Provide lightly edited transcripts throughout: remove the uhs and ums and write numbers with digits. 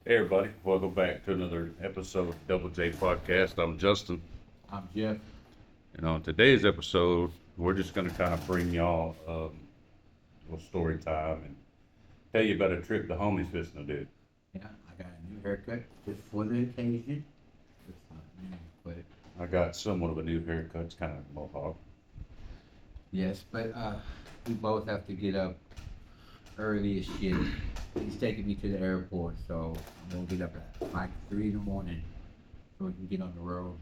Hey everybody, welcome back to another episode of Double J Podcast. I'm Justin, I'm Jeff. and on today's episode, we're just going to kind of bring y'all a little story time and tell you about a trip the homies visiting to do. Yeah, I got a new haircut just for the occasion. It's not new, but I got somewhat of a new haircut, it's kind of mohawk. yes, but we both have to get up early as shit. He's taking me to the airport, so I'm gonna get up at like 3 in the morning so we can get on the road.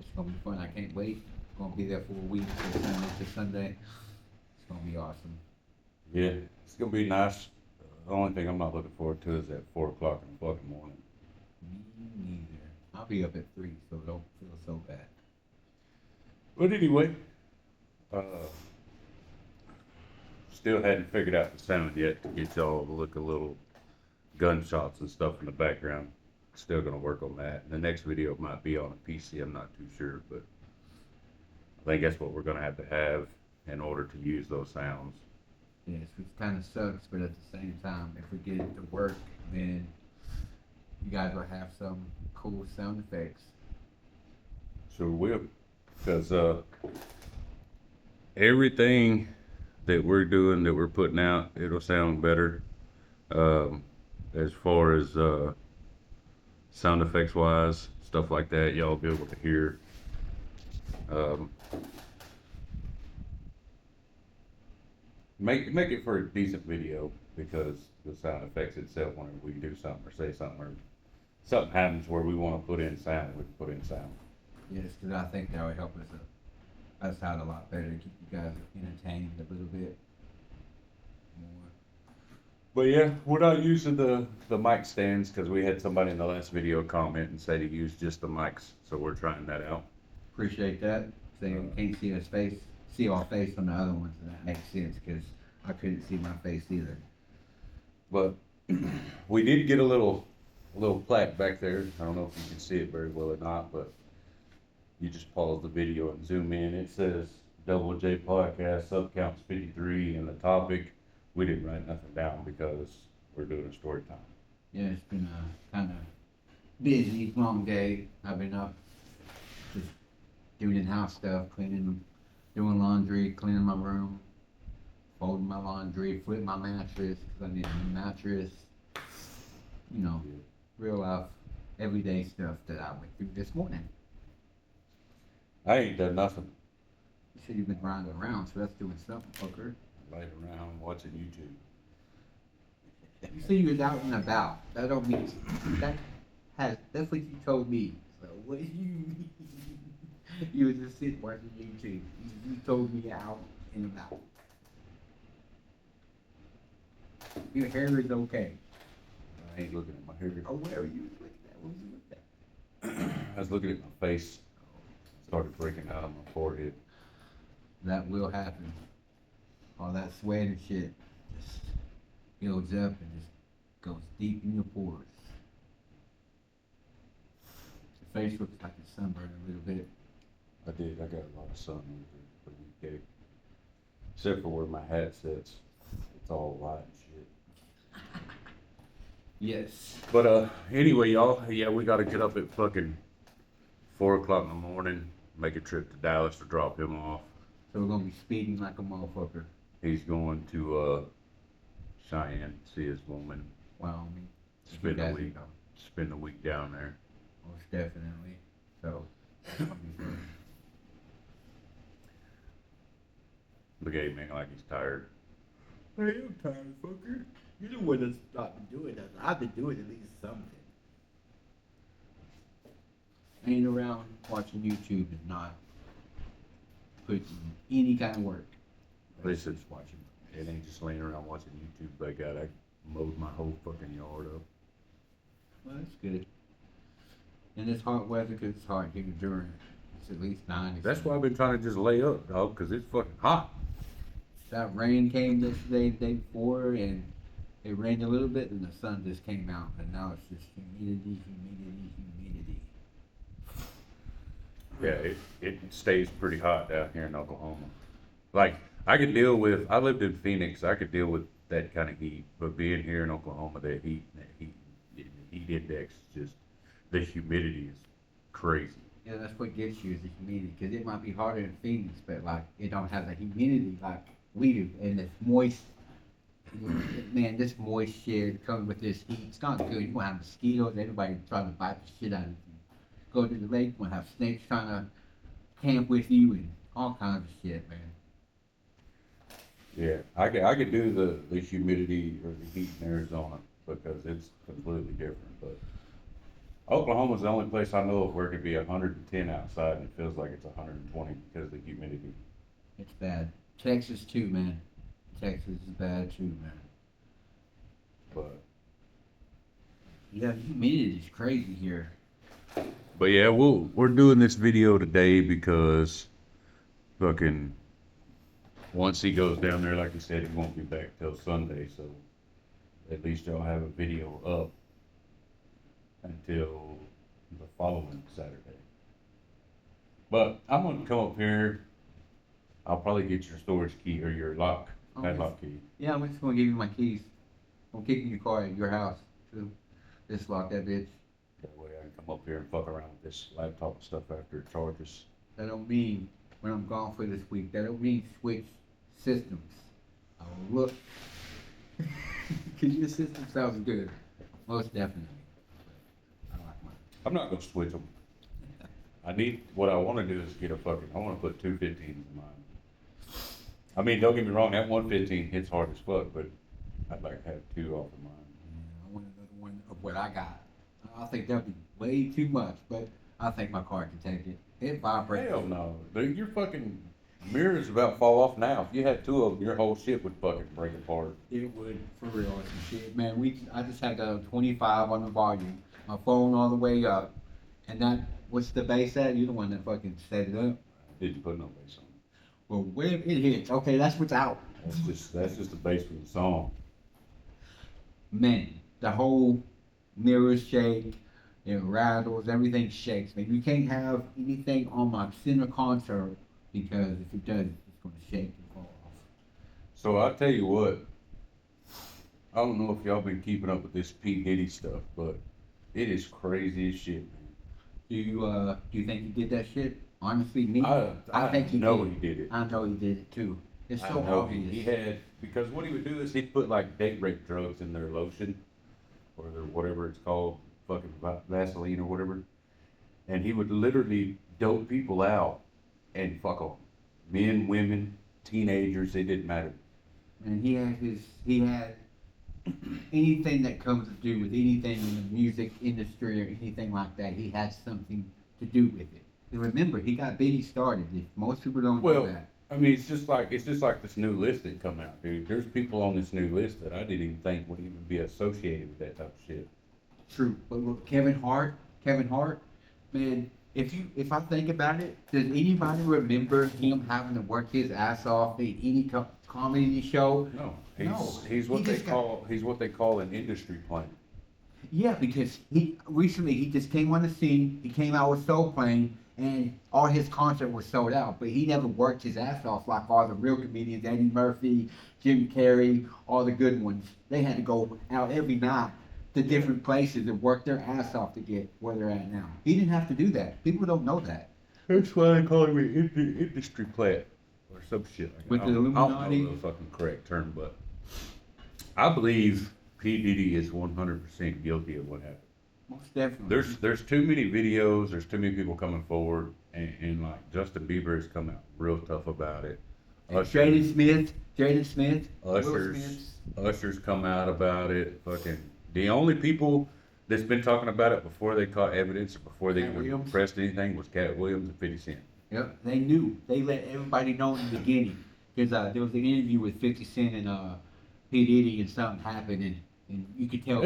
It's gonna be fun. I can't wait. Gonna be there for a week, from Sunday to Sunday. It's gonna be awesome. Yeah, it's going to be nice. The only thing I'm not looking forward to is that 4 o'clock in the fucking morning. Me neither. I'll be up at 3, so don't feel so bad. But anyway, still hadn't figured out the sound yet to get y'all to look a little gunshots and stuff in the background. Still gonna work on that. The next video might be on a PC, I'm not too sure, but I think that's what we're gonna have to have in order to use those sounds. Yes, which kind of sucks, but at the same time, if we get it to work, then you guys will have some cool sound effects. So we will, because everything that we're doing, that we're putting out, it'll sound better. As far as sound effects wise, stuff like that, y'all be able to hear. Make it for a decent video, because the sound effects itself, whenever we do something or say something or something happens where we want to put in sound, we can put in sound. Yes, because I think that would help us out a lot better to keep you guys entertained a little bit more. But yeah, we're not using the mic stands because we had somebody in the last video comment and said he used just the mics, so we're trying that out. Appreciate that. So you can't see our face on the other ones, and that makes sense because I couldn't see my face either. But we did get a little plaque back there. I don't know if you can see it very well or not, but you just pause the video and zoom in. It says Double J Podcast, Subcounts 53, and the topic. We didn't write nothing down because we're doing a story time. Yeah, it's been a kind of busy, long day. I've been up just doing in-house stuff, cleaning, doing laundry, cleaning my room, folding my laundry, flipping my mattress because I need a new mattress. You know, real life, everyday stuff that I went through this morning. I ain't done nothing. You said you've been riding around, so that's doing something, fucker. Laying around watching YouTube. You said you was out and about. That don't mean that's what you told me. So what do you mean? You was just sitting watching YouTube. You told me out and about. Your hair is okay. I ain't looking at my hair. Oh, where are you looking at? What was you looking at? I was looking at my face. Started breaking out on my forehead. That will happen. All that sweat and shit just builds up and just goes deep in your pores. Your face looks like it's sunburned a little bit. I did. I got a lot of sun over the weekday. Except for where my hat sits. It's all white and shit. Yes. But anyway, y'all, yeah, we gotta get up at fucking 4 o'clock in the morning, make a trip to Dallas to drop him off. So we're gonna be speeding like a motherfucker. He's going to Cheyenne, see his woman, Wyoming. spend You a guys week, know. spend a week down there. Most definitely. So it's gonna be fun. Look at him acting like he's tired. I am tired, fucker. You're the one that's not been doing that. I've been doing at least something. Ain't around watching YouTube and not putting any kind of work. Listen. Just watching. It ain't just laying around watching YouTube, but I mowed my whole fucking yard up. Well, that's good. And it's hot weather because it's hot here during. It's at least 90. That's why I've been trying to just lay up, dog, because it's fucking hot. That rain came yesterday, the day before, and it rained a little bit, and the sun just came out, and now it's just humidity. Yeah, it stays pretty hot down here in Oklahoma. Like, I lived in Phoenix, I could deal with that kind of heat. But being here in Oklahoma, that heat index is just, the humidity is crazy. Yeah, that's what gets you is the humidity, because it might be harder in Phoenix, but like it don't have the humidity like we do, and it's moist. Man, this moist shit coming with this heat, it's not good. You gonna have mosquitoes, everybody trying to bite the shit out of you. Go to the lake, you gonna have snakes trying to camp with you and all kinds of shit, man. Yeah, I could do the humidity or the heat in Arizona because it's completely different. But Oklahoma's the only place I know of where it could be 110 outside and it feels like it's 120 because of the humidity. It's bad. Texas too, man. Texas is bad too, man. But Yeah, the humidity is crazy here. yeah, we're doing this video today because fucking once he goes down there, like he said, he won't be back till Sunday, so at least y'all have a video up until the following Saturday. But I'm gonna come up here. I'll probably get your storage key or your padlock key. Yeah, I'm just gonna give you my keys. I'm kicking your car at your house too. Just lock that bitch. That way I can come up here and fuck around with this laptop and stuff after it charges. That don't mean when I'm gone for this week. That don't mean switch systems. I will look. Cause your system sounds good. Most definitely. I like mine. I'm not gonna switch them. What I wanna do is get I wanna put 215s in mine. I mean, don't get me wrong, that 115 hits hard as fuck, but I'd like to have 2 off of mine. Yeah, I want another one of what I got. I think that'd be way too much, but I think my car can take it. It vibrates. Hell no. Dude, your fucking mirror's about to fall off now. If you had 2 of them, your whole shit would fucking break apart. It would, for real, some shit. Man, I just had the 25 on the volume, my phone all the way up, and what's the bass at? You're the one that fucking set it up. Didn't put no bass on it. Well, when it hits, okay, that's what's out. That's just the bass for the song. Man, the whole mirror shake, it rattles, everything shakes. Man, you can't have anything on my center console because if it does, it's gonna shake and fall off. So I'll tell you what, I don't know if y'all been keeping up with this P. Diddy stuff, but it is crazy as shit, man. Do you think he did that shit? Honestly, me, I think he know did. he did it. I know he did it too. It's I so know obvious. he had, because what he would do is he'd put like date rape drugs in their lotion or their whatever it's called, fucking Vaseline or whatever, and he would literally dope people out and fuck them. Men, women, teenagers, it didn't matter. And he had anything that comes to do with anything in the music industry or anything like that, he had something to do with it. And remember, he got Biggie started. Most people don't know that. I mean, it's just like this new list that come out, dude. There's people on this new list that I didn't even think would even be associated with that type of shit. True. But look, Kevin Hart, man, if I think about it, does anybody remember him having to work his ass off at any comedy show? No, No. he's what they call an industry plant. Yeah, because he just came on the scene. He came out with Soul Plane, and all his concerts were sold out. But he never worked his ass off like all the real comedians, Eddie Murphy, Jim Carrey, all the good ones. They had to go out every night to different places and work their ass off to get where they're at now. He didn't have to do that. People don't know that. That's why they call him an industry plant or some shit like that. With the I don't Illuminati? know the fucking correct term, but I believe P. Diddy is 100% guilty of what happened. Most definitely. There's too many videos, there's too many people coming forward, and like Justin Bieber has come out real tough about it. Jaden Smith, Will Smith. Usher's come out about it. Fucking the only people that's been talking about it before they caught evidence or before they Cat even Williams. pressed anything was Cat Williams and 50 Cent. Yep, they knew. They let everybody know in the beginning. Because there was an interview with 50 Cent and P. Diddy, and something happened, and you could tell.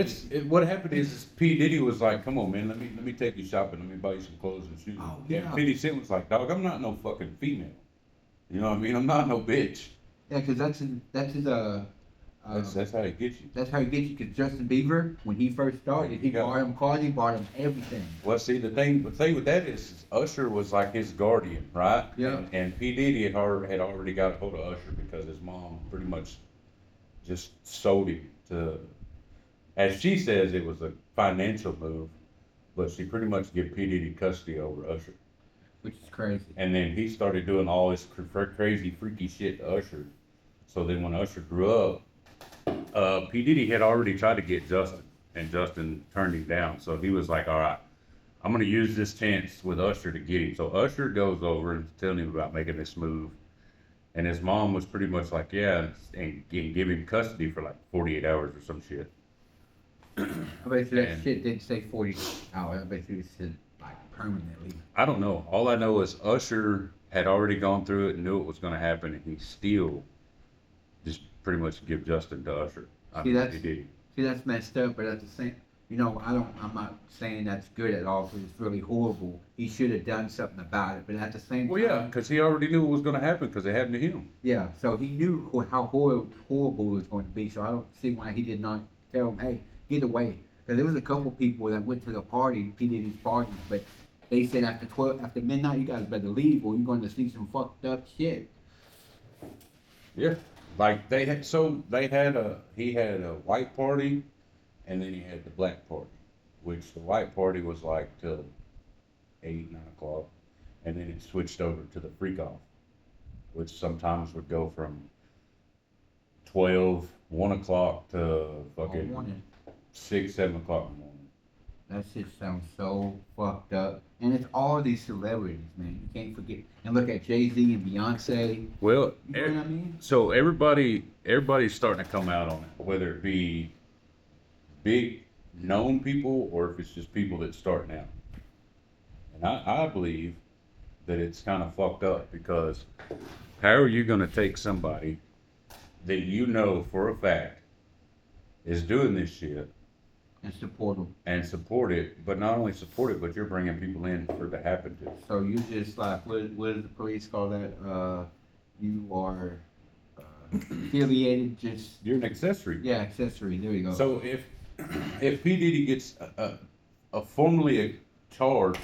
What happened is P. Diddy was like, "Come on, man, let me take you shopping, let me buy you some clothes and shoes." Oh, Yeah. yeah. 50 Cent was like, "Dog, I'm not no fucking female. You know what I mean? I'm not no bitch." Yeah, because that's his That's how he gets you. that's how he gets you. Because Justin Bieber, when he first started, he Yeah. bought him cars, he bought him everything. Well, see, the thing with that is Usher was like his guardian, right? Yeah. And P. Diddy had already got a hold of Usher because his mom pretty much just sold him to, as she says, it was a financial move, but she pretty much gave P. Diddy custody over Usher. which is crazy. And then he started doing all this crazy, freaky shit to Usher. So then when Usher grew up, P. Diddy had already tried to get Justin, and Justin turned him down. So he was like, all right, I'm going to use this chance with Usher to get him. So Usher goes over and telling him about making this move. And his mom was pretty much like, yeah, and give him custody for like 48 hours or some shit. I bet you that And- shit didn't say 40 hours. I bet you it said like permanently. I don't know. All I know is Usher had already gone through it and knew it was going to happen, and he still just pretty much give Justin to Usher. I See, mean, that's- he did. See, that's messed up, but at the same, I'm not saying that's good at all because it's really horrible. He should have done something about it, but at the same Well, time, yeah, because he already knew it was going to happen because it happened to him. yeah, so he knew how horrible it was going to be, so I don't see why he did not tell him, hey, get away. Because there was a couple people that went to the party, P. Diddy's party, but they said after midnight, you guys better leave or you're going to see some fucked up shit. Yeah. Like he had a white party, and then he had the black party, which the white party was like till 8, 9 o'clock, and then it switched over to the freak off, which sometimes would go from 12, 1 o'clock to All fucking morning. 6, 7 o'clock in the morning. That shit sounds so fucked up. And it's all these celebrities, man. You can't forget. And look at Jay-Z and Beyonce. Well, You know what I mean? so everybody's starting to come out on it, whether it be big known people or if it's just people that's starting out. And I believe that it's kind of fucked up because how are you going to take somebody that you know for a fact is doing this shit And support them. and support it, but not only support it, but you're bringing people in for it to happen to. So you just like, what does the police call that? You are affiliated, just, You're an accessory. yeah, accessory. There you go. So if P. Diddy gets a formally charged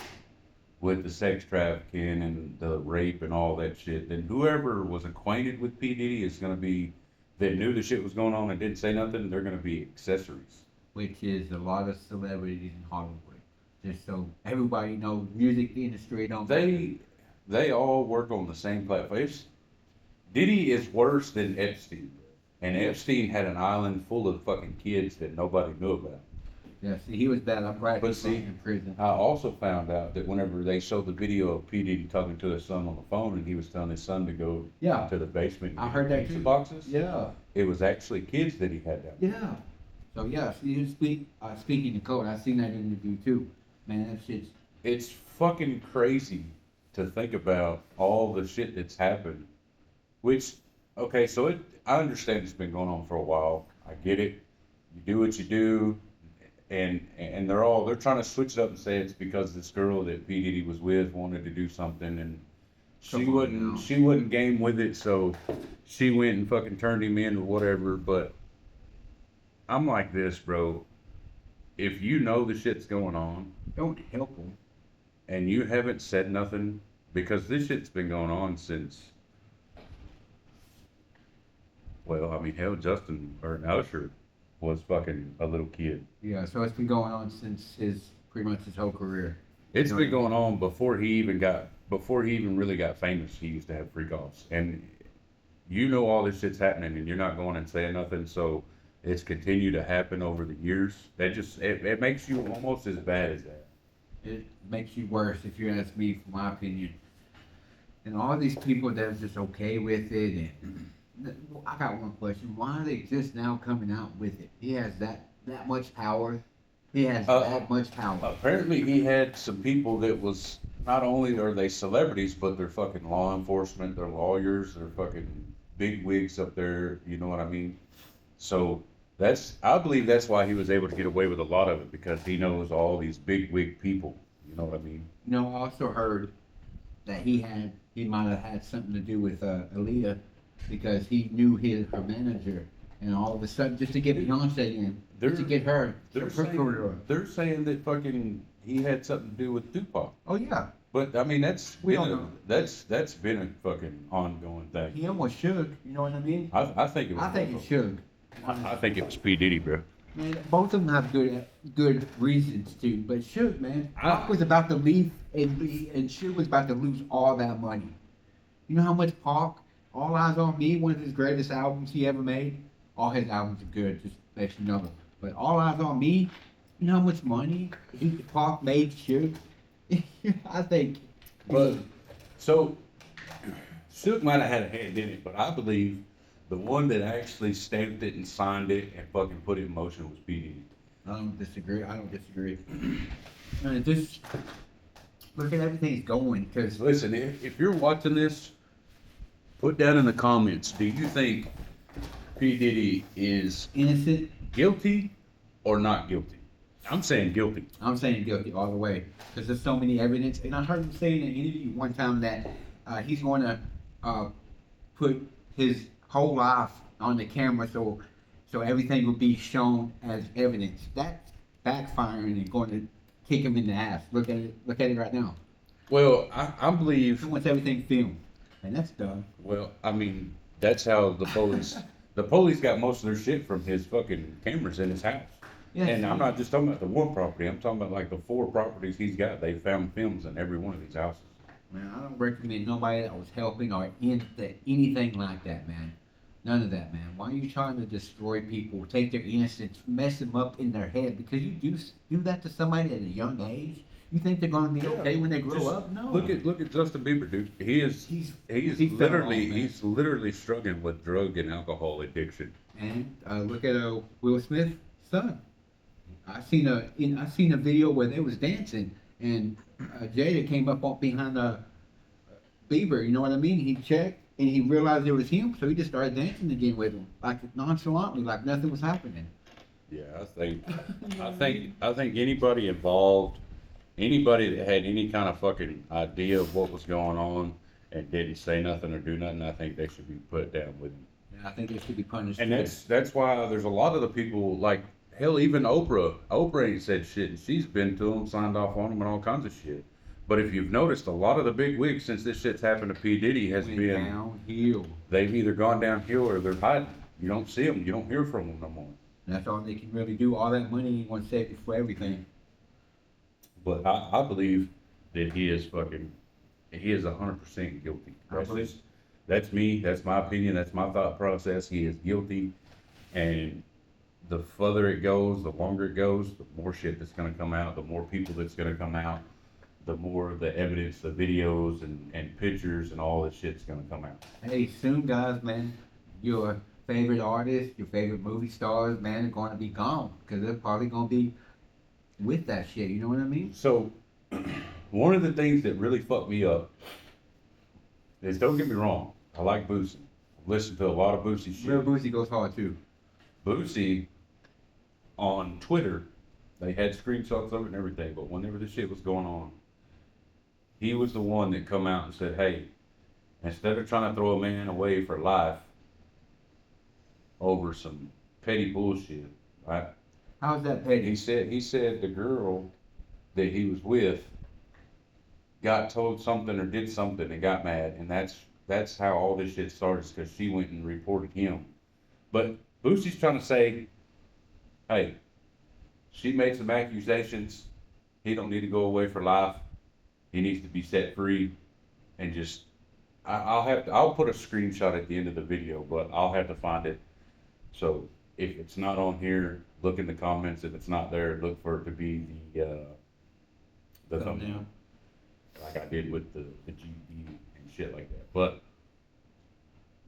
with the sex trafficking and the rape and all that shit, then whoever was acquainted with P. Diddy is going to be, that knew the shit was going on and didn't say nothing, they're going to be accessories. Which is a lot of celebrities in Hollywood. Just so everybody knows, music industry don't. They all work on the same platform. Diddy is worse than Epstein. And Epstein had an island full of fucking kids that nobody knew about. Yeah, see, he was bad. I'm right. But see, in prison. I also found out that whenever they showed the video of P. Diddy talking to his son on the phone and he was telling his son to go Yeah. to the basement and I get heard that pizza too. boxes, Yeah. it was actually kids that he had down. Yeah. So yeah, see, you speaking to code, I seen that interview too. Man, that shit's It's fucking crazy to think about all the shit that's happened. Which, okay, so I understand it's been going on for a while. I get it. You do what you do, and they're trying to switch it up and say it's because this girl that P. Diddy was with wanted to do something, and Come on now. she wasn't game with it, so she went and fucking turned him in or whatever. But I'm like this, bro. If you know the shit's going on, don't help them. and you haven't said nothing, because this shit's been going on since, well, I mean, hell, Justin or Usher was fucking a little kid. Yeah, so it's been going on since pretty much his whole career. It's been going on before he even really got famous. He used to have freak offs, and you know all this shit's happening, and you're not going and saying nothing. So it's continued to happen over the years. That just it makes you almost as bad as that. It makes you worse if you ask me, for my opinion. And all these people that are just okay with it, and I got one question: why are they just now coming out with it? He has that much power. He has that much power. Apparently, he had some people that was, not only are they celebrities, but they're fucking law enforcement, they're lawyers, they're fucking big wigs up there. You know what I mean? So I believe that's why he was able to get away with a lot of it, because he knows all these big wig people. You know what I mean? You know, I also heard that he might have had something to do with Aaliyah, because he knew her manager, and all of a sudden, just to get Beyonce in, just to get her. They're saying that fucking he had something to do with Tupac. Oh yeah, But I mean, that's We been don't a, know. that's been a fucking ongoing thing. he almost should. You know what I mean? I think it was. I think it should. I think it was P Diddy, bro. Man, both of them have good reasons to, but Suge, man, Pac was about to leave and Suge was about to lose all that money. You know how much Pac, All Eyes on Me, one of his greatest albums he ever made? All his albums are good, just let you know. But All Eyes on Me, you know how much money Pac made Suge? I think. But so Suge might have had a hand in it, but I believe the one that actually stamped it and signed it and fucking put it in motion was P Diddy. I don't disagree. Just look at everything he's going, because Listen, if you're watching this, put down in the comments, do you think P Diddy is innocent. guilty or not guilty? I'm saying guilty. I'm saying guilty all the way, because there's so many evidence. And I heard him say in an interview one time that he's going to put his whole life on the camera, so everything will be shown as evidence. That's backfiring and going to kick him in the ass. Look at it right now. Well, I believe. He wants everything filmed, and that's dumb. Well, I mean, that's how the police got most of their shit from his fucking cameras in his house. Yeah, And I'm not just talking about the one property. I'm talking about like the 4 properties he's got. They found films in every one of these houses. Man, I don't recommend nobody that was helping or anything like that, man. None of that, man. Why are you trying to destroy people, take their innocence, mess them up in their head? Because you do that to somebody at a young age? You think they're going to be okay when they grow up? No. Look at Justin Bieber, dude. He's literally struggling with drug and alcohol addiction. And look at Will Smith's son. I seen a video where they was dancing, and Jada came up behind Bieber. You know what I mean? He checked and he realized it was him, so he just started dancing again with him, like nonchalantly, like nothing was happening. Yeah, I think anybody involved, anybody that had any kind of fucking idea of what was going on and didn't say nothing or do nothing, I think they should be put down with him. Yeah, I think they should be punished. And that's why there's a lot of the people like hell, even Oprah. Oprah ain't said shit, and she's been to them, signed off on them, and all kinds of shit. But if you've noticed, a lot of the big wigs since this shit's happened to P Diddy has been downhill. They've either gone downhill or they're hiding. You don't see them. You don't hear from them no more. That's all they can really do. All that money, he wants to save it for everything. But I believe that he is 100% guilty. That's me. That's my opinion. That's my thought process. He is guilty, and the further it goes, the longer it goes, the more shit that's going to come out, the more people that's going to come out, the more the evidence, the videos and pictures and all this shit's going to come out. Hey, soon, guys, man, your favorite artists, your favorite movie stars, man, are going to be gone, because they're probably going to be with that shit. You know what I mean? So, one of the things that really fucked me up is, don't get me wrong, I like Boosie. I've listened to a lot of Boosie shit. Real Boosie goes hard, too. Boosie, on Twitter, they had screenshots of it and everything, but whenever this shit was going on, he was the one that come out and said, hey, instead of trying to throw a man away for life over some petty bullshit, right? How's that petty? He said the girl that he was with got told something or did something and got mad, and that's how all this shit started, because she went and reported him. But Boosie's trying to say, hey, she made some accusations. He don't need to go away for life. He needs to be set free, and just I'll put a screenshot at the end of the video, but I'll have to find it. So if it's not on here, look in the comments. If it's not there, look for it to be the thumbnail, like I did with the GD and shit like that. But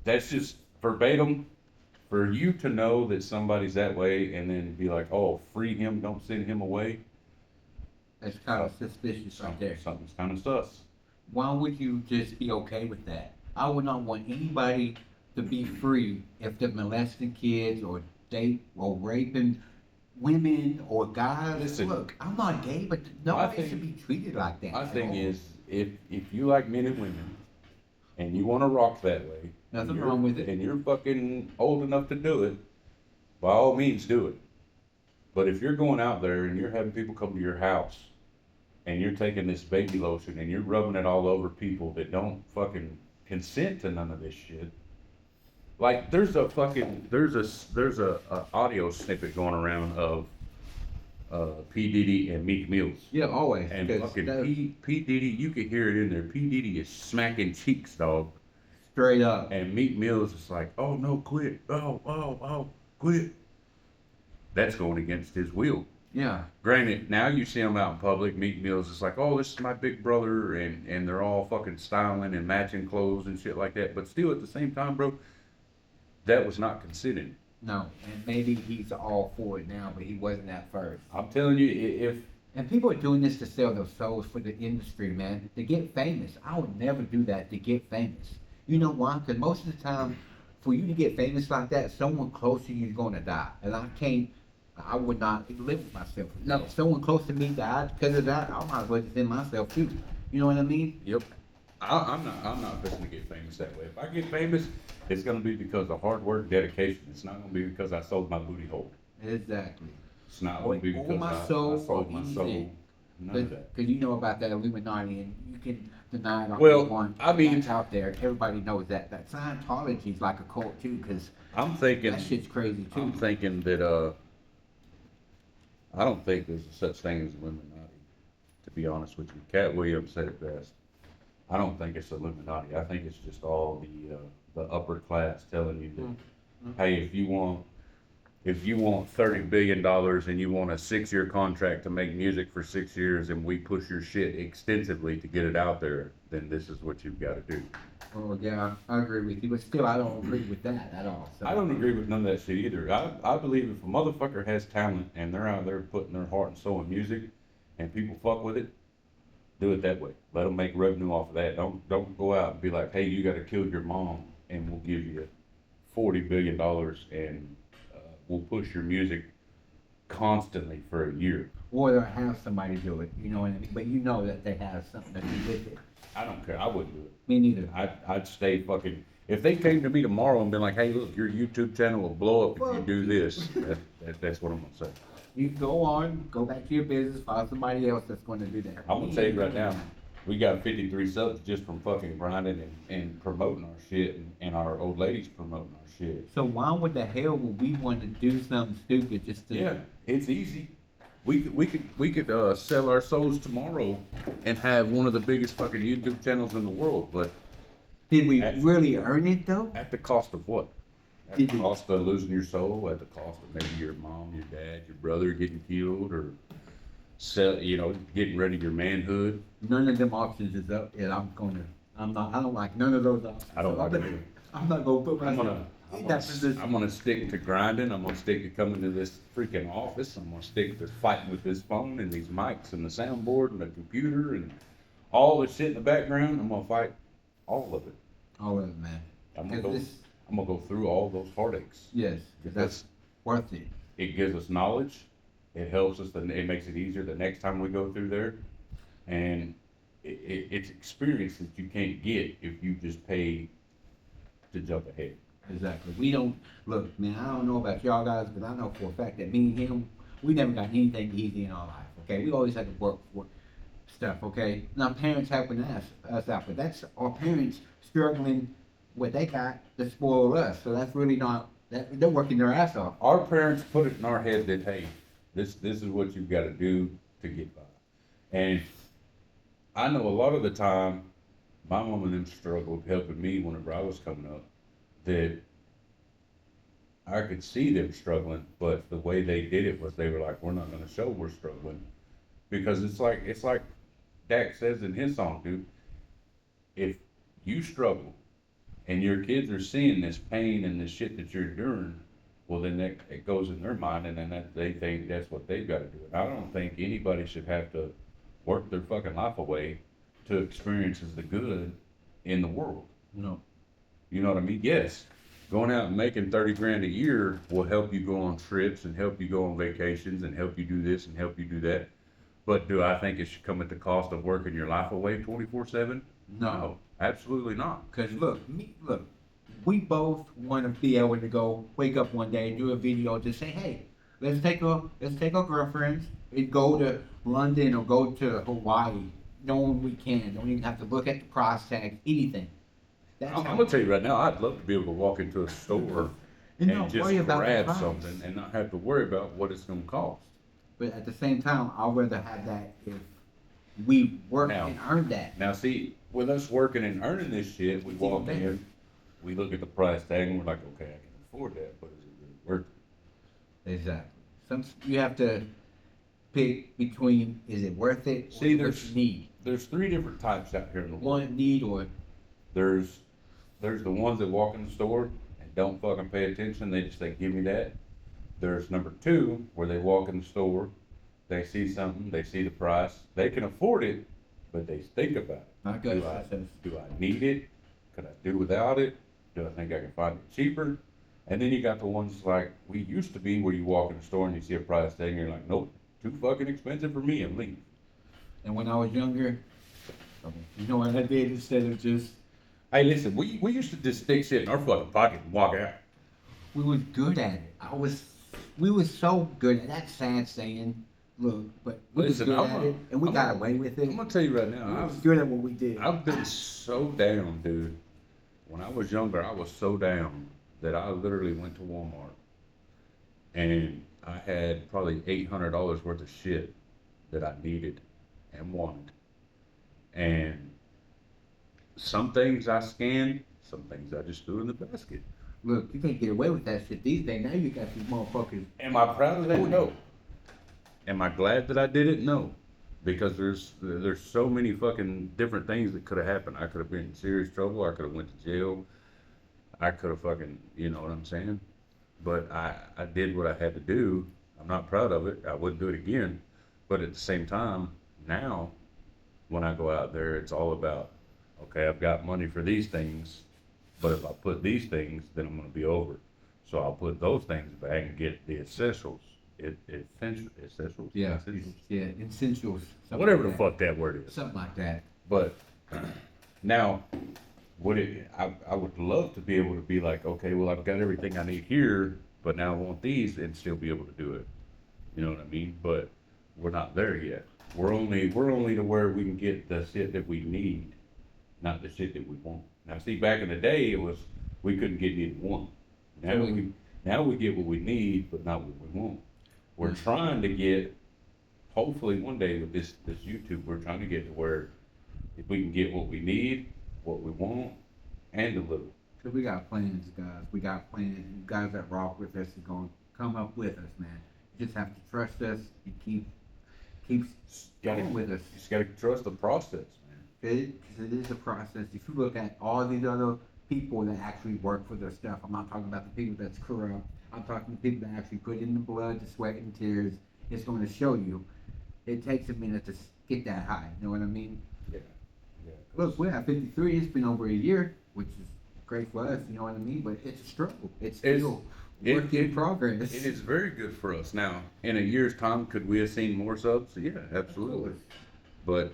that's just verbatim. For you to know that somebody's that way and then be like, oh, free him, don't send him away. That's kind of suspicious right there. Something's kind of sus. Why would you just be okay with that? I would not want anybody to be free if they're molesting kids or raping women or guys. Listen, look, I'm not gay, but nobody should be treated like that. My thing is, if you like men and women and you want to rock that way, nothing wrong with it, and you're fucking old enough to do it, by all means do it. But if you're going out there and you're having people come to your house and you're taking this baby lotion and you're rubbing it all over people that don't fucking consent to none of this shit, Like there's a audio snippet going around of P Diddy and Meek Mills. Yeah, always. And Because fucking that's P Diddy, you can hear it in there. P Diddy is smacking cheeks, dog. straight up. And Meek Mills is like, oh no, quit. Quit. That's going against his will. Yeah. Granted, now you see him out in public, Meek Mills is like, oh, this is my big brother, and they're all fucking styling and matching clothes and shit like that. But still, at the same time, bro, that was not considered. No, and maybe he's all for it now, but he wasn't at first. I'm telling you, if And people are doing this to sell their souls for the industry, man, to get famous. I would never do that to get famous. You know why? Because most of the time, for you to get famous like that, someone close to you is going to die. And I would not live with myself. No, if someone close to me died because of that, I might as well just end myself too. You know what I mean? Yep. I'm not fixing to get famous that way. If I get famous, it's gonna be because of hard work, dedication. It's not gonna be because I sold my booty hole. Exactly. It's not gonna be Or because my I soul sold or my anything. soul. None of that. Because you know about that Illuminati, and you can deny it all Well, you want. I mean- That's out there. Everybody knows that. That Scientology is like a cult too, because I'm thinking. that shit's crazy too. I'm thinking that I don't think there's such thing as Illuminati. To be honest with you, Cat Williams said it best. I don't think it's Illuminati. I think it's just all the upper class telling you that, hey, if you want $30 billion and you want a 6-year contract to make music for 6 years, and we push your shit extensively to get it out there, then this is what you've got to do. Oh yeah, I agree with you, but still, I don't agree with that at all. So. I don't agree with none of that shit either. I believe if a motherfucker has talent and they're out there putting their heart and soul in music, and people fuck with it, do it that way. Let them make revenue off of that. Don't go out and be like, hey, you got to kill your mom, and we'll give you $40 billion and we'll push your music constantly for a year. Or they'll have somebody do it, you know what I mean? But you know that they have something to do with it. I don't care. I wouldn't do it. Me neither. I'd stay fucking. If they came to me tomorrow and been like, hey, look, your YouTube channel will blow up if you do this, that's what I'm gonna say. You go back to your business, find somebody else that's going to do that. I'm gonna tell you right now, we got 53 subs just from fucking grinding and promoting our shit, and our old ladies promoting our shit. So why would the hell would we want to do something stupid just to? Yeah, it's easy. We could sell our souls tomorrow and have one of the biggest fucking YouTube channels in the world, but Did we really earn it though? at the cost of what? At the cost of losing your soul, at the cost of maybe your mom, your dad, your brother getting killed, or getting rid of your manhood. None of them options is up, and I don't like none of those options. I don't like So it either. I'm not gonna put myself in that position. I'm gonna stick to grinding. I'm gonna stick to coming to this freaking office. I'm gonna stick to fighting with this phone and these mics and the soundboard and the computer and all the shit in the background. I'm gonna fight all of it. All of it, man. I'm gonna 'Cause go. I'm gonna go through all those heartaches. Yes, 'cause that's worth it. It gives us knowledge. It helps us. It makes it easier the next time we go through there, and it's experience that you can't get if you just pay to jump ahead. Exactly. We don't look, man. I don't know about y'all guys, but I know for a fact that me and him, we never got anything easy in our life. Okay, we always had to work for stuff. Okay, now parents helping us out, but that's our parents struggling what they got to spoil us. So that's really not that they're working their ass off. Our parents put it in our head that, hey, this is what you've got to do to get by. And I know a lot of the time, my mom and them struggled helping me whenever I was coming up, that I could see them struggling, but the way they did it was they were like, we're not going to show we're struggling. Because it's like Dak says in his song, dude, if you struggle and your kids are seeing this pain and this shit that you're enduring, well, then it goes in their mind, and then they think that's what they've got to do. And I don't think anybody should have to work their fucking life away to experience the good in the world. No. You know what I mean? Yes, going out and making 30 grand a year will help you go on trips and help you go on vacations and help you do this and help you do that. But do I think it should come at the cost of working your life away 24/7? No, absolutely not. Cause look, we both want to be able to go wake up one day and do a video to say, hey, let's take our girlfriends and go to London or go to Hawaii, knowing we can. Don't even have to look at the price tag, anything. That's I'm how. gonna tell you right now, I'd love to be able to walk into a store And and don't just worry about the grab price. something and not have to worry about what it's gonna cost. But at the same time, I'd rather have that if we work Now- and earn that. Now, see, with us working and earning this shit, we It's walk even better. in, we look at the price tag, and we're like, okay, I can afford that, but is it really worth it? Exactly. Some you have to pick between is it worth it or See, what there's- you need. There's three different types out here in the world. One need or There's the ones that walk in the store and don't fucking pay attention. They just say, "Give me that." There's number two, where they walk in the store, they see something, they see the price, they can afford it, but they think about it. not good. Do I need it? Could I do without it? Do I think I can find it cheaper? And then you got the ones like we used to be, where you walk in the store and you see a price tag and you're like, "Nope, too fucking expensive for me," and leave. And when I was younger, you know what I did instead of just Hey, listen, we used to just stick shit in our fucking pocket and walk out. we was good at it. We was so good at that sad saying, look, but we Listen, was good I'm at a- it and we I'm got a- away with it. I'm gonna tell you right We now, was good at what we did. I've been so down, dude. When I was younger, I was so down that I literally went to Walmart and I had probably $800 worth of shit that I needed and wanted. And some things I scanned, some things I just threw in the basket. Look, you can't get away with that shit these days. Now you got these motherfuckers. Am I proud of that? No. Am I glad that I did it? No. Because there's so many fucking different things that could have happened. I could have been in serious trouble. I could have went to jail. I could have fucking, you know what I'm saying? But I did what I had to do. I'm not proud of it. I wouldn't do it again. But at the same time, now, when I go out there, it's all about, okay, I've got money for these things, but if I put these things, then I'm gonna be over it. So I'll put those things back and get the essentials. Essentials? Yeah, Essentials? yeah, essentials. something Whatever the like that. fuck that word is. Something like that. But now, I would love to be able to be like, okay, well, I've got everything I need here, but now I want these and still be able to do it. You know what I mean? But we're not there yet. We're only to where we can get the shit that we need, not the shit that we want. Now, see, back in the day, it was we couldn't get either one. Now we get what we need, but not what we want. We're trying to get, hopefully one day with this YouTube, we're trying to get to where if we can get what we need, what we want, and a little. So we got plans, guys. We got plans. You guys that rock with us are going to come up with us, man. You just have to trust us and keep Gotta, going with us. just gotta trust the process, man. Because it is a process. If you look at all these other people that actually work for their stuff, I'm not talking about the people that's corrupt. I'm talking the people that actually put in the blood, the sweat, and tears. It's going to show you. It takes a minute to get that high. You know what I mean? Yeah. Look, we're at 53. It's been over a year, which is great for us. You know what I mean? But it's a struggle. It's still work in progress. It is very good for us. Now, in a year's time, could we have seen more subs? Yeah, absolutely. But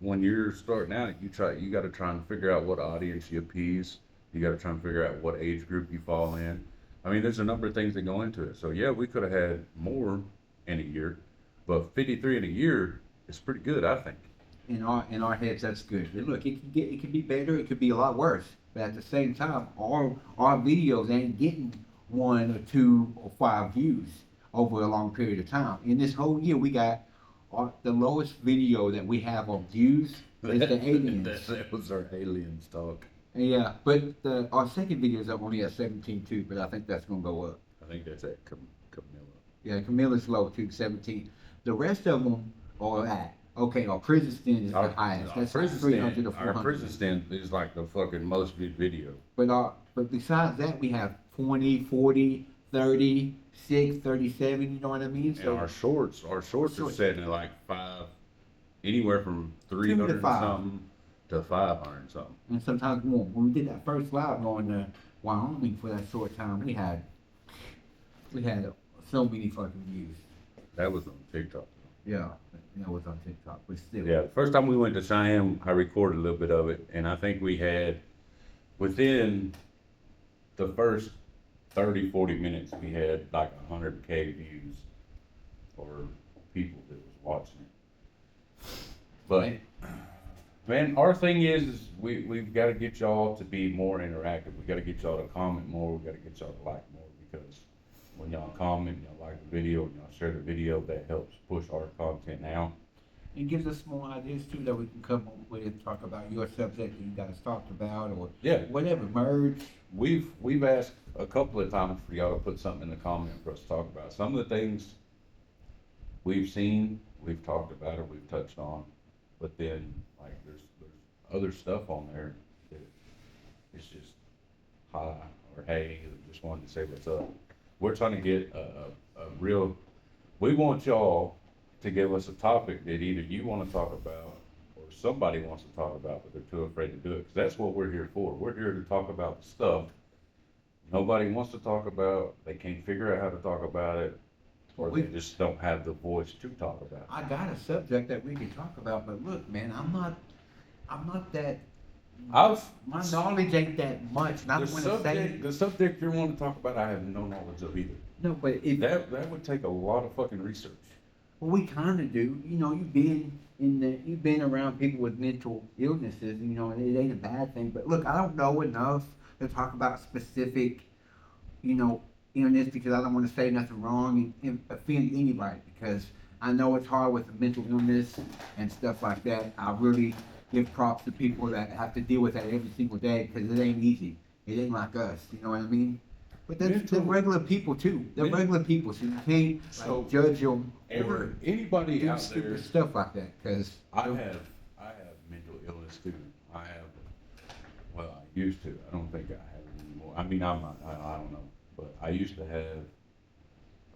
when you're starting out, you got to try and figure out what audience you appease. You got to try and figure out what age group you fall in. I mean, there's a number of things that go into it. So yeah, we could have had more in a year, but 53 in a year is pretty good, I think. In our heads, that's good. And look, it could be better. It could be a lot worse. But at the same time, our videos ain't getting 1 or 2 or 5 views over a long period of time. In this whole year, we got the lowest video that we have on views is the aliens. That was our aliens talk. Yeah, but our second video is only at 17 too, but I think that's gonna go up. I think that's at Camilla. Yeah, Camilla's low too, 17. The rest of them are at our prison stand is the highest. That's like 300 or 400. Our prison stand is like the fucking most viewed video. But besides that, we have 20, 40, 30, 6, 37. You know what I mean? And our shorts are setting at like 5, anywhere from 300 and 5. something to 500 and something. And sometimes more. When we did that first live going to Wyoming for that short time, we had so many fucking views. That was on TikTok. Yeah, that was on TikTok, but still. Yeah, the first time we went to Cheyenne, I recorded a little bit of it, and I think we had, within the first 30, 40 minutes, we had like 100K views, or people that was watching it. But Man, our thing is we've got to get y'all to be more interactive. We got to get y'all to comment more. We got to get y'all to like more because when y'all comment, y'all like the video, and y'all share the video, that helps push our content out. It gives us more ideas too that we can come up with, talk about your subject that you guys talked about, or Yeah, whatever, merge. we've asked a couple of times for y'all to put something in the comment for us to talk about. Some of the things we've seen, we've talked about, or we've touched on, but then like there's other stuff on there that it's just hi or hey, or just wanted to say what's up. We're trying to get a real. We want y'all to give us a topic that either you want to talk about or somebody wants to talk about, but they're too afraid to do it. Because that's what we're here for. We're here to talk about the stuff nobody wants to talk about. They can't figure out how to talk about it, or We- they just don't have the voice to talk about it. I got a subject that we can talk about, but look, man, I'm not that. I've My knowledge ain't that much, and I the don't want to say. subject you want to talk about, I have no knowledge of either. No, but if That would take a lot of fucking research. well, we kind of do. You know, you've been around people with mental illnesses. You know, and it ain't a bad thing. But look, I don't know enough to talk about specific, you know, illness because I don't want to say nothing wrong and offend anybody because I know it's hard with the mental illness and stuff like that. I really give props to people that have to deal with that every single day because it ain't easy. It ain't like us. You know what I mean? But they're Mental- regular people too. They're Men- regular people, so you can't So, like, judge them or Anybody do out stupid there, stuff like that. Because I have mental illness too. I have, well, I used to. I don't think I have it anymore. I mean, I'm not. I don't know, but I used to have,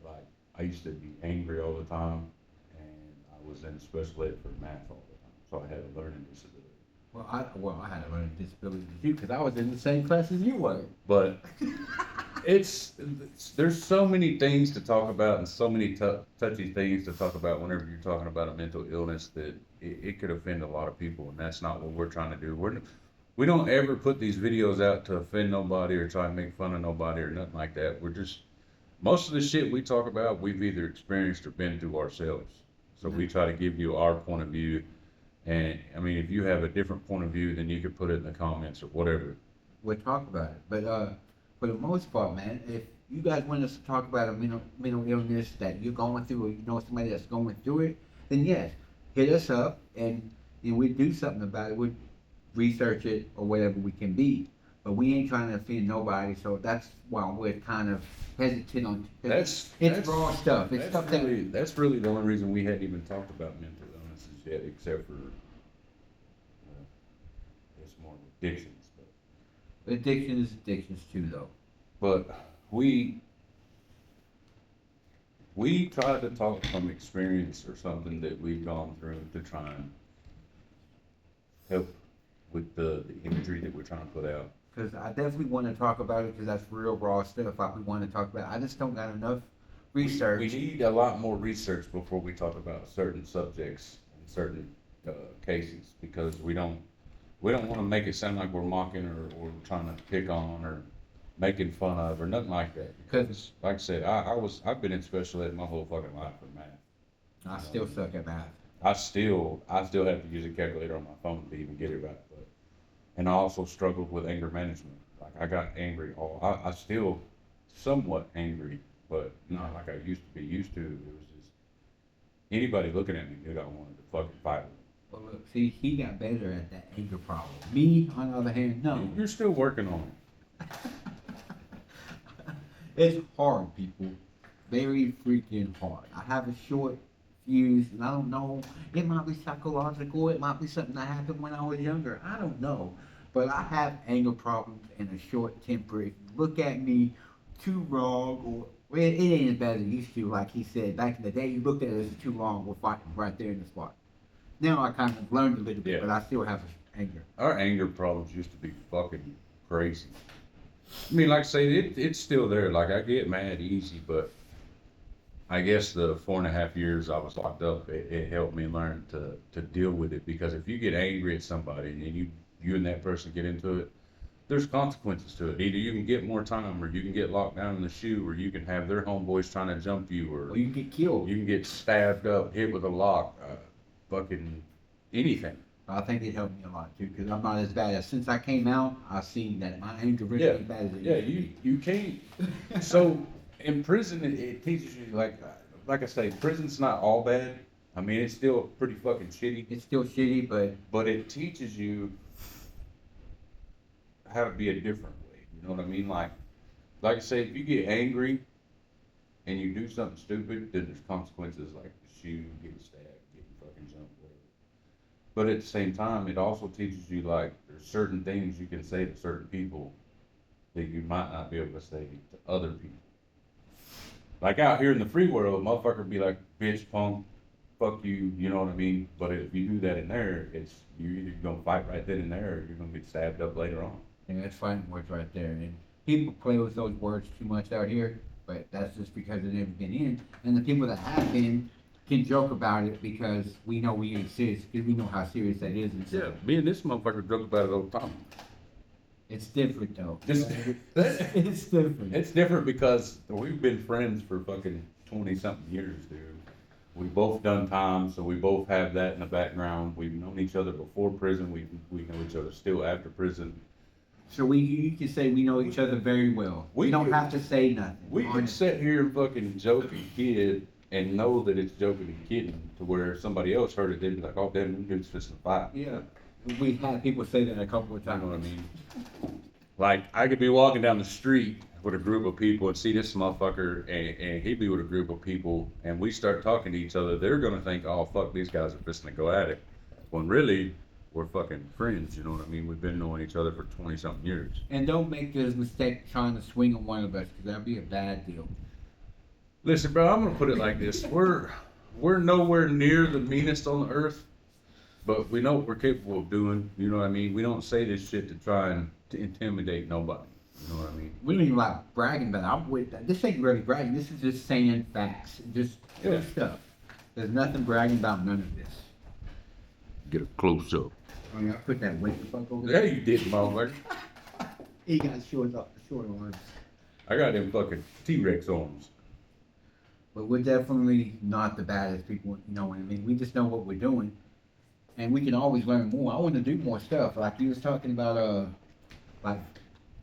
like, I used to be angry all the time, and I was in special ed for math all the time, so I had a learning disability. I had a learning disability too because I was in the same class as you were. But there's so many things to talk about and so many touchy things to talk about whenever you're talking about a mental illness that it could offend a lot of people, and that's not what we're trying to do. We don't ever put these videos out to offend nobody or try and make fun of nobody or nothing like that. We're just most of the shit we talk about we've either experienced or been through ourselves. So we try to give you our point of view. And I mean, if you have a different point of view, then you can put it in the comments or whatever. We'll talk about it. But for the most part, man, if you guys want us to talk about a mental illness that you're going through or you know somebody that's going through it, then yes, hit us up and we do something about it. We research it or whatever we can be. But we ain't trying to offend nobody, so that's why we're kind of hesitant on. That's raw stuff. It's stuff that's really the only reason we hadn't even talked about mental illnesses yet, except for it's more addictions. addiction is addictions too, though. But we try to talk from experience or something that we've gone through to try and help with the imagery that we're trying to put out. Because I definitely want to talk about it because that's real raw stuff. Like we want to talk about. I just don't got enough research. We need a lot more research before we talk about certain subjects and certain cases because we don't want to make it sound like we're mocking or trying to pick on or making fun of or nothing like that. Because, like I said, I've been in special ed my whole fucking life for math. I still suck at math. I still have to use a calculator on my phone to even get it right. And I also struggled with anger management. Like I got angry I still somewhat angry, but not like I used to be used to. It was just anybody looking at me knew I wanted to fucking fight with them. Well, look, see, he got better at that anger problem. Me, on the other hand, no. You're still working on it. It's hard, people. Very freaking hard. I have a short fuse, and I don't know. It might be psychological. It might be something that happened when I was younger. I don't know. But I have anger problems and a short temper. If you look at me too wrong, or well, it ain't as bad as it used to. Like he said, back in the day, you looked at it as too long. We're fighting right there in the spot. Now I kind of learned a little bit, Yeah. but I still have anger. Our anger problems used to be fucking crazy. I mean, like I say, it's still there. Like I get mad easy, but I guess the 4.5 years I was locked up, it helped me learn to deal with it. Because if you get angry at somebody and you and that person get into it, there's consequences to it. Either you can get more time, or you can get locked down in the shoe, or you can have their homeboys trying to jump you, or Or you can get killed. you can get stabbed up, hit with a lock, fucking anything. I think it helped me a lot too, because I'm not as bad as since I came out. I've seen that my anger really Yeah. as bad as it Yeah, used to you can't. So in prison, it teaches you like I say, prison's not all bad. I mean, it's still pretty fucking shitty, be. It's still shitty, but it teaches you how to be a different way. You know what I mean? Like I say, if you get angry and you do something stupid, then there's consequences like shoot, getting stabbed, getting fucking jumped, whatever. But at the same time, it also teaches you like there's certain things you can say to certain people that you might not be able to say to other people. Like out here in the free world, motherfucker be like, bitch, punk, fuck you, you know what I mean? But if you do that in there, it's you're either gonna fight right then and there, or you're gonna get stabbed up later on. yeah, that's fighting words right there. And people play with those words too much out here, but that's just because they've never been in. And the people that have been can joke about it because we know we ain't serious, because we know how serious that is. And Yeah, so me and this motherfucker joke about it all the time. it's different though. Just, It's different. it's different because we've been friends for fucking 20-something years, dude. We both done time, so we both have that in the background. We've known each other before prison. We know each other still after prison. So you can say we know each other very well. We We don't do. have to say nothing. We can honestly. sit here and fucking joke and kid and know that it's joking and kidding to where somebody else heard it, they'd be like, oh, damn, them dudes fist to fight. Yeah, we've had people say that a couple of You times. know what I mean? Like, I could be walking down the street with a group of people and see this motherfucker, and he'd be with a group of people, and we start talking to each other. They're gonna think, oh, fuck, these guys are fisting to go at it. When really, we're fucking friends, you know what I mean? We've been knowing each other for 20-something years. And don't make this mistake trying to swing on one of us, because that'd be a bad deal. Listen, bro, I'm gonna put it like this: we're nowhere near the meanest on the earth, but we know what we're capable of doing. You know what I mean? We don't say this shit to try and to intimidate nobody. You know what I mean? We don't even like bragging about it. This ain't really bragging. This is just saying facts, just Yeah. good stuff. There's nothing bragging about, none of this. Get a close up. I mean, I put that weight the fuck over Yeah, there. you did, motherfucker. He got short arms. I got them fucking T-Rex arms. But we're definitely not the baddest people, you know what I mean? We just know what we're doing. And we can always learn more. I want to do more stuff. Like you was talking about, like,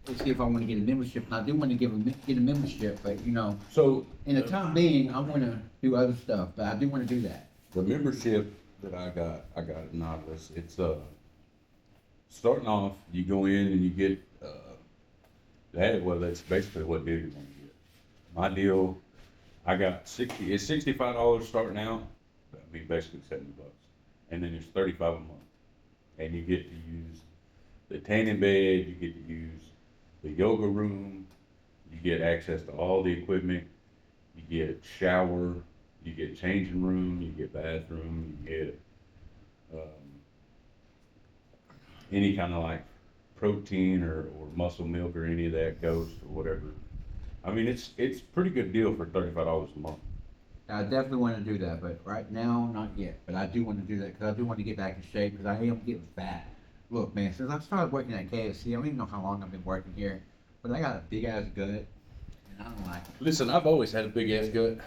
let's see if I want to get a membership. And I do want to get a membership, but you know, So, in the time being, I want to do other stuff. But I do want to do that. the membership that I got at Nautilus, it's starting off, you go in and you get that's basically what deal you're gonna get. My deal, I got it's $65 starting out. I mean basically $70. And then there's 35 a month. And you get to use the tanning bed, you get to use the yoga room, you get access to all the equipment, you get shower, you get changing room, you get bathroom, you get any kind of like protein or muscle milk or any of that goes or whatever. I mean, it's pretty good deal for $35 a month. I definitely want to do that, but right now, not yet. But I do want to do that because I do want to get back in shape because I am getting fat. Look, man, since I started working at KFC, I don't even know how long I've been working here, but I got a big ass gut, and I don't like it. Listen, I've always had a big ass gut.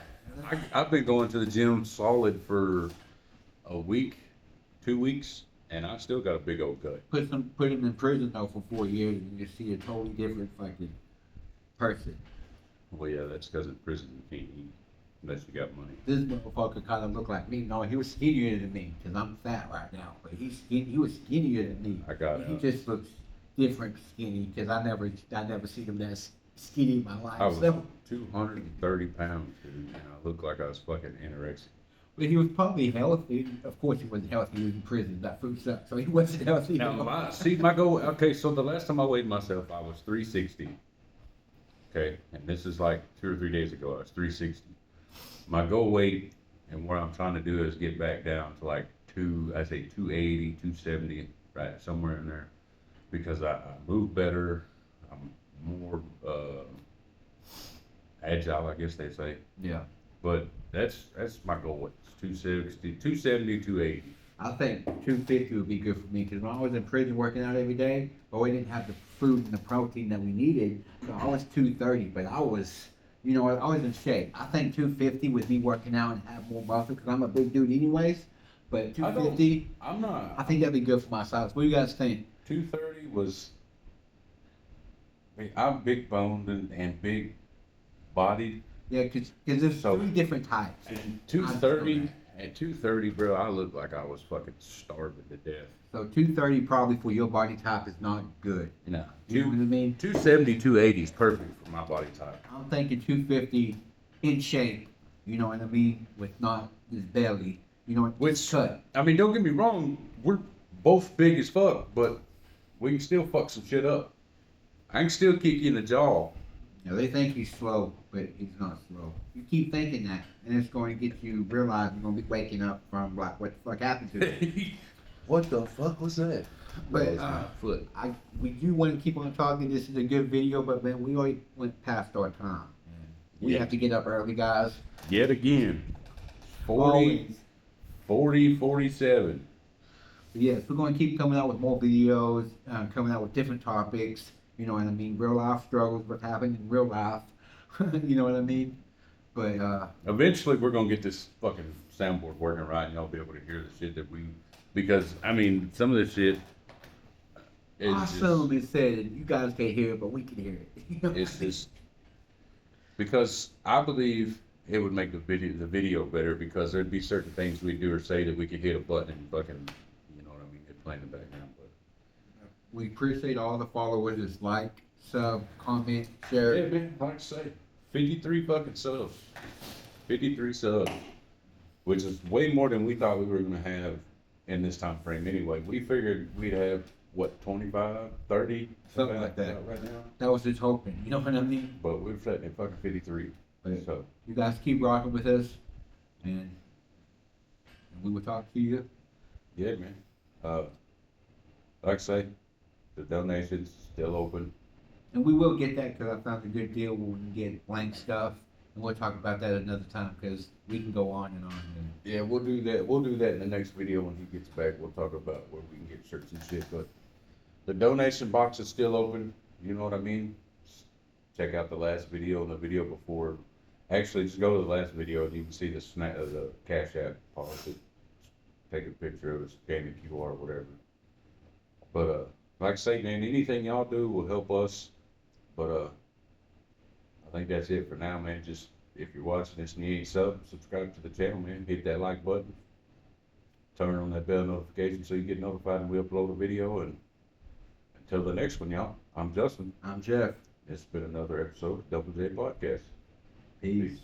I've been going to the gym solid for a week, 2 weeks, and I still got a big old gut. Put him in prison though for 4 years, and you see a totally different fucking person. Well, yeah, that's because in prison you can't eat unless you got money. This motherfucker kind of looked like me. No, he was skinnier than me because I'm fat right now, but he was skinnier than me. I got He just looks different skinny because I never seen him that skinny in my life. I was So, 230 pounds, dude, and I looked like I was fucking anorexic. but he was probably healthy. Of course, he wasn't healthy. He was in prison. That food sucked, so he wasn't healthy. Now, my goal, okay, so the last time I weighed myself, I was 360. Okay, and this is like 2 or 3 days ago, I was 360. My goal weight and what I'm trying to do is get back down to like 280, 270, right, somewhere in there. Because I move better, I'm more agile, I guess they say. Yeah, But that's my goal weight, 260, 270, 280. I think 250 would be good for me because when I was in prison working out every day, but we didn't have the food and the protein that we needed, so I was 230. But I was, you know, I was in shape. I think 250 with me working out and have more muscle because I'm a big dude anyways. But I don't- 250, I'm not. I think that'd be good for my size. What do you guys think? 230 was. I mean, I'm big boned and big bodied. Yeah, because there's So- 3 different types. And 230, at 230, bro, I looked like I was fucking starving to death. So 230 probably for your body type is not good. No. You know what I mean? 270, 280 is perfect for my body type. I'm thinking 250 in shape. You know what I mean? With not this belly. You know what? Which- cut. I mean, don't get me wrong, we're both big as fuck, but we can still fuck some shit up. I can still kick you in the jaw. You know, they think he's slow, but he's not slow. You keep thinking that, and it's going to get you realize you're going to be waking up from like, what the fuck happened to you? What the fuck was that? But, That was my foot. We do want to keep on talking. This is a good video, but man, we already went past our time. We Yeah. have to get up early, guys. Yet again. 40, Always. 40, 47. Yes, we're going to keep coming out with more videos, coming out with different topics. You know what I mean? Real life struggles, what happened in real life. You know what I mean? But Eventually, we're gonna get this fucking soundboard working right, and y'all be able to hear the shit that we. Because I mean, some of this shit is awesome, it said you guys can't hear it, but we can hear it. You know? it's just because I believe it would make the video better because there'd be certain things we do or say that we could hit a button and fucking, you know what I mean, it play in the background. But We appreciate all the followers. Just like, sub, comment, share. yeah, man, like I say, 53 fucking subs, 53 subs, which is way more than we thought we were gonna have in this time frame. Anyway, we figured we'd have what 25, 30, Something like that. right now. That was just hoping. You know what I mean? But we're sitting at fucking 53. But So you guys keep rocking with us, and we will talk to you. yeah, man. Like I say, the donations still open. And we will get that because I found a good deal where we can get blank stuff. And we'll talk about that another time because we can go on and on. And Yeah, we'll do that. We'll do that in the next video when he gets back. We'll talk about where we can get shirts and shit. But the donation box is still open. You know what I mean? Check out the last video and the video before. Actually, just go to the last video and you can see the Cash App policy. Take a picture of it, scan the QR, whatever. But like I say, man, anything y'all do will help us. But I think that's it for now, man. Just if you're watching this and you ain't subscribe to the channel, man. Hit that like button. Turn on that bell notification so you get notified when we upload a video. And until the next one, y'all, I'm Justin. I'm Jeff. It's been another episode of Double J Podcast. Peace.